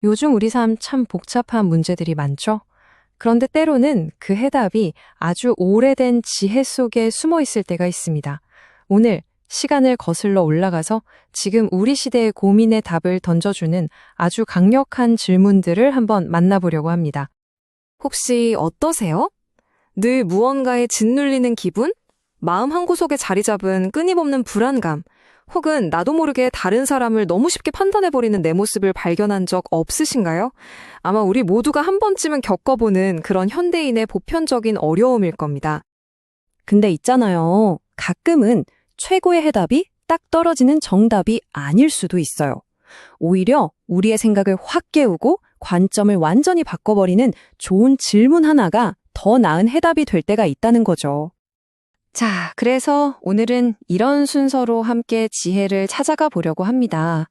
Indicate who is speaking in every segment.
Speaker 1: 요즘 우리 삶 참 복잡한 문제들이 많죠? 그런데 때로는 그 해답이 아주 오래된 지혜 속에 숨어 있을 때가 있습니다. 오늘 시간을 거슬러 올라가서 지금 우리 시대의 고민의 답을 던져주는 아주 강력한 질문들을 한번 만나보려고 합니다.
Speaker 2: 혹시 어떠세요? 늘 무언가에 짓눌리는 기분? 마음 한구석에 자리 잡은 끊임없는 불안감, 혹은 나도 모르게 다른 사람을 너무 쉽게 판단해버리는 내 모습을 발견한 적 없으신가요? 아마 우리 모두가 한 번쯤은 겪어보는 그런 현대인의 보편적인 어려움일 겁니다.
Speaker 3: 근데 있잖아요. 가끔은 최고의 해답이 딱 떨어지는 정답이 아닐 수도 있어요. 오히려 우리의 생각을 확 깨우고 관점을 완전히 바꿔버리는 좋은 질문 하나가 더 나은 해답이 될 때가 있다는 거죠.
Speaker 1: 자, 그래서 오늘은 이런 순서로 함께 지혜를 찾아가 보려고 합니다.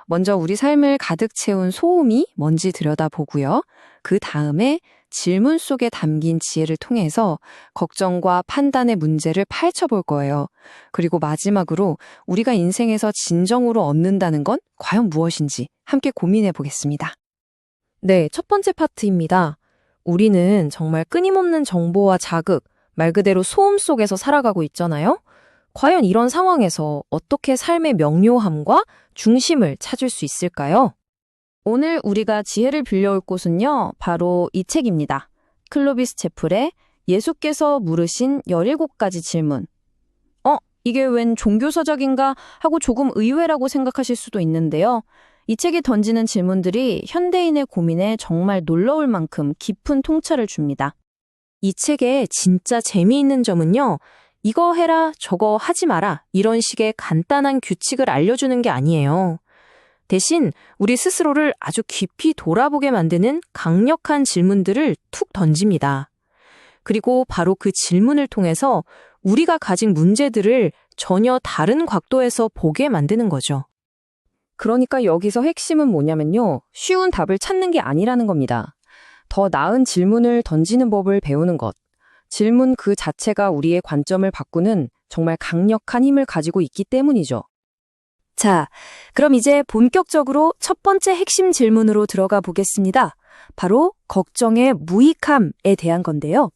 Speaker 1: 먼저 우리 삶을 가득 채운 소음이 뭔지 들여다보고요. 그 다음에 질문 속에 담긴 지혜를 통해서 걱정과 판단의 문제를 파헤쳐볼 거예요. 그리고 마지막으로 우리가 인생에서 진정으로 얻는다는 건 과연 무엇인지 함께 고민해 보겠습니다.
Speaker 3: 네, 첫 번째 파트입니다. 우리는 정말 끊임없는 정보와 자극, 말 그대로 소음 속에서 살아가고 있잖아요. 과연 이런 상황에서 어떻게 삶의 명료함과 중심을 찾을 수 있을까요? 오늘 우리가 지혜를 빌려올 곳은요, 바로 이 책입니다. 클로비스 채플의 예수께서 물으신 17가지 질문. 이게 웬 종교서적인가 하고 조금 의외라고 생각하실 수도 있는데요. 이 책이 던지는 질문들이 현대인의 고민에 정말 놀라울 만큼 깊은 통찰을 줍니다. 이 책의 진짜 재미있는 점은요, 이거 해라, 저거 하지 마라, 이런 식의 간단한 규칙을 알려주는 게 아니에요. 대신 우리 스스로를 아주 깊이 돌아보게 만드는 강력한 질문들을 툭 던집니다. 그리고 바로 그 질문을 통해서 우리가 가진 문제들을 전혀 다른 각도에서 보게 만드는 거죠. 그러니까 여기서 핵심은 뭐냐면요, 쉬운 답을 찾는 게 아니라는 겁니다. 더 나은 질문을 던지는 법을 배우는 것. 질문 그 자체가 우리의 관점을 바꾸는 정말 강력한 힘을 가지고 있기 때문이죠. 자, 그럼 이제 본격적으로 첫 번째 핵심 질문으로 들어가 보겠습니다. 바로 걱정의 무익함에 대한 건데요.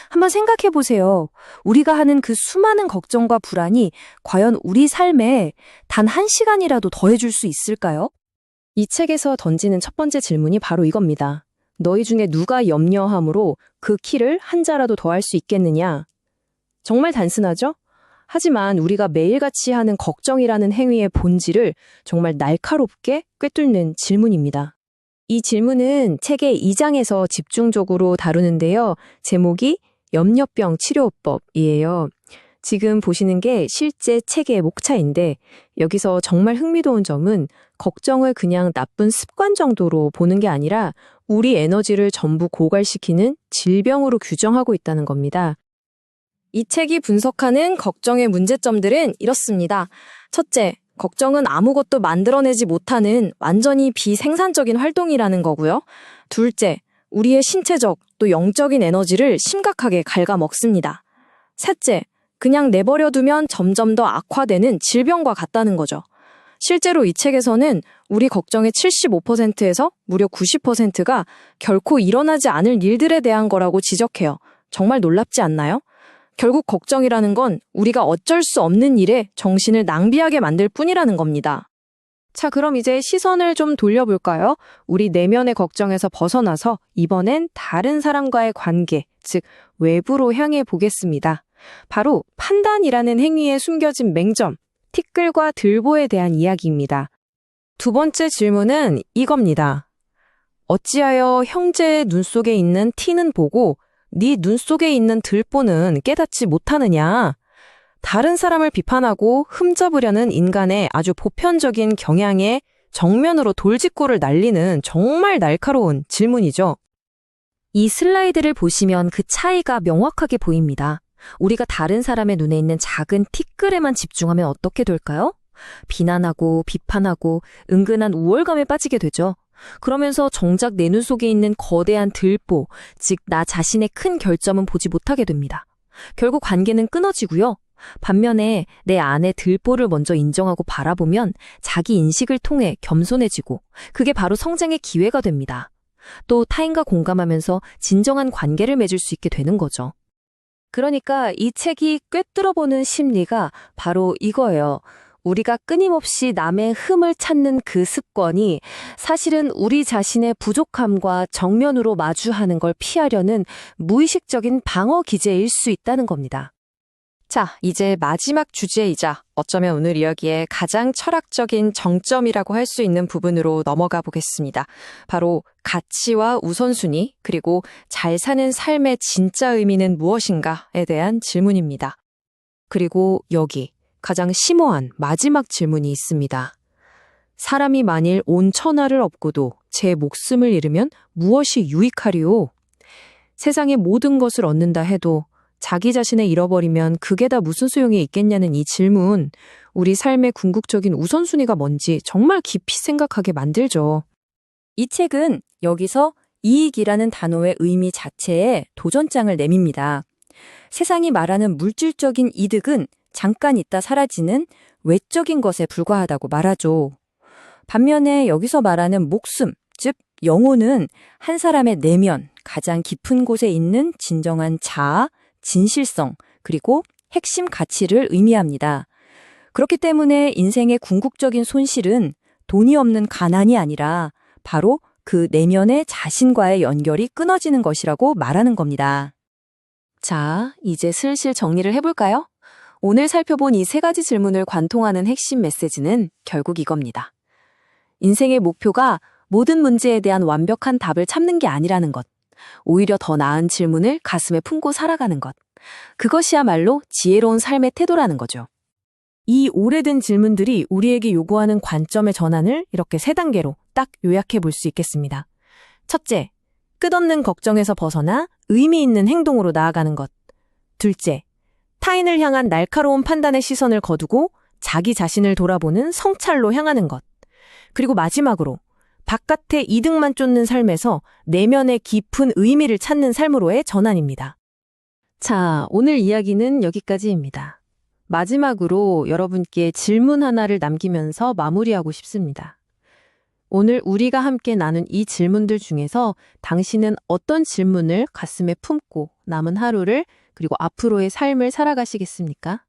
Speaker 3: 한번 생각해 보세요. 우리가 하는 그 수많은 걱정과 불안이 과연 우리 삶에 단 1시간이라도 더해줄 수 있을까요? 이 책에서 던지는 첫 번째 질문이 바로 이겁니다. 너희 중에 누가 염려함으로 그 키를 한 자라도 더할 수 있겠느냐? 정말 단순하죠? 하지만 우리가 매일같이 하는 걱정이라는 행위의 본질을 정말 날카롭게 꿰뚫는 질문입니다. 이 질문은 책의 2장에서 집중적으로 다루는데요. 제목이 염려병 치료법이에요. 지금 보시는 게 실제 책의 목차인데 여기서 정말 흥미로운 점은 걱정을 그냥 나쁜 습관 정도로 보는 게 아니라 우리 에너지를 전부 고갈시키는 질병으로 규정하고 있다는 겁니다. 이 책이 분석하는 걱정의 문제점들은 이렇습니다. 첫째, 걱정은 아무것도 만들어내지 못하는 완전히 비생산적인 활동이라는 거고요. 둘째, 우리의 신체적 또 영적인 에너지를 심각하게 갉아먹습니다. 셋째, 그냥 내버려두면 점점 더 악화되는 질병과 같다는 거죠. 실제로 이 책에서는 우리 걱정의 75%에서 무려 90%가 결코 일어나지 않을 일들에 대한 거라고 지적해요. 정말 놀랍지 않나요? 결국 걱정이라는 건 우리가 어쩔 수 없는 일에 정신을 낭비하게 만들 뿐이라는 겁니다. 자, 그럼 이제 시선을 좀 돌려볼까요? 우리 내면의 걱정에서 벗어나서 이번엔 다른 사람과의 관계, 즉 외부로 향해 보겠습니다. 바로 판단이라는 행위에 숨겨진 맹점, 티끌과 들보에 대한 이야기입니다. 두 번째 질문은 이겁니다. 어찌하여 형제의 눈 속에 있는 티는 보고 네 눈 속에 있는 들보는 깨닫지 못하느냐? 다른 사람을 비판하고 흠잡으려는 인간의 아주 보편적인 경향에 정면으로 돌직구를 날리는 정말 날카로운 질문이죠. 이 슬라이드를 보시면 그 차이가 명확하게 보입니다. 우리가 다른 사람의 눈에 있는 작은 티끌에만 집중하면 어떻게 될까요? 비난하고 비판하고 은근한 우월감에 빠지게 되죠. 그러면서 정작 내 눈 속에 있는 거대한 들보, 즉 나 자신의 큰 결점은 보지 못하게 됩니다. 결국 관계는 끊어지고요. 반면에 내 안의 들보를 먼저 인정하고 바라보면 자기 인식을 통해 겸손해지고 그게 바로 성장의 기회가 됩니다. 또 타인과 공감하면서 진정한 관계를 맺을 수 있게 되는 거죠. 그러니까 이 책이 꿰뚫어보는 심리가 바로 이거예요. 우리가 끊임없이 남의 흠을 찾는 그 습관이 사실은 우리 자신의 부족함과 정면으로 마주하는 걸 피하려는 무의식적인 방어 기제일 수 있다는 겁니다.
Speaker 1: 자, 이제 마지막 주제이자 어쩌면 오늘 이야기의 가장 철학적인 정점이라고 할 수 있는 부분으로 넘어가 보겠습니다. 바로 가치와 우선순위, 그리고 잘 사는 삶의 진짜 의미는 무엇인가에 대한 질문입니다. 그리고 여기 가장 심오한 마지막 질문이 있습니다. 사람이 만일 온 천하를 얻고도 제 목숨을 잃으면 무엇이 유익하리요? 세상의 모든 것을 얻는다 해도 자기 자신을 잃어버리면 그게 다 무슨 소용이 있겠냐는 이 질문, 우리 삶의 궁극적인 우선순위가 뭔지 정말 깊이 생각하게 만들죠.
Speaker 3: 이 책은 여기서 이익이라는 단어의 의미 자체에 도전장을 내밉니다. 세상이 말하는 물질적인 이득은 잠깐 있다 사라지는 외적인 것에 불과하다고 말하죠. 반면에 여기서 말하는 목숨, 즉 영혼은 한 사람의 내면, 가장 깊은 곳에 있는 진정한 자아, 진실성, 그리고 핵심 가치를 의미합니다. 그렇기 때문에 인생의 궁극적인 손실은 돈이 없는 가난이 아니라 바로 그 내면의 자신과의 연결이 끊어지는 것이라고 말하는 겁니다.
Speaker 1: 자, 이제 슬슬 정리를 해볼까요? 오늘 살펴본 이 3가지 질문을 관통하는 핵심 메시지는 결국 이겁니다. 인생의 목표가 모든 문제에 대한 완벽한 답을 찾는 게 아니라는 것. 오히려 더 나은 질문을 가슴에 품고 살아가는 것. 그것이야말로 지혜로운 삶의 태도라는 거죠.
Speaker 3: 이 오래된 질문들이 우리에게 요구하는 관점의 전환을 이렇게 3단계로 딱 요약해 볼 수 있겠습니다. 첫째, 끝없는 걱정에서 벗어나 의미 있는 행동으로 나아가는 것. 둘째, 타인을 향한 날카로운 판단의 시선을 거두고 자기 자신을 돌아보는 성찰로 향하는 것. 그리고 마지막으로 바깥의 이득만 쫓는 삶에서 내면의 깊은 의미를 찾는 삶으로의 전환입니다.
Speaker 1: 자, 오늘 이야기는 여기까지입니다. 마지막으로 여러분께 질문 하나를 남기면서 마무리하고 싶습니다. 오늘 우리가 함께 나눈 이 질문들 중에서 당신은 어떤 질문을 가슴에 품고 남은 하루를 그리고 앞으로의 삶을 살아가시겠습니까?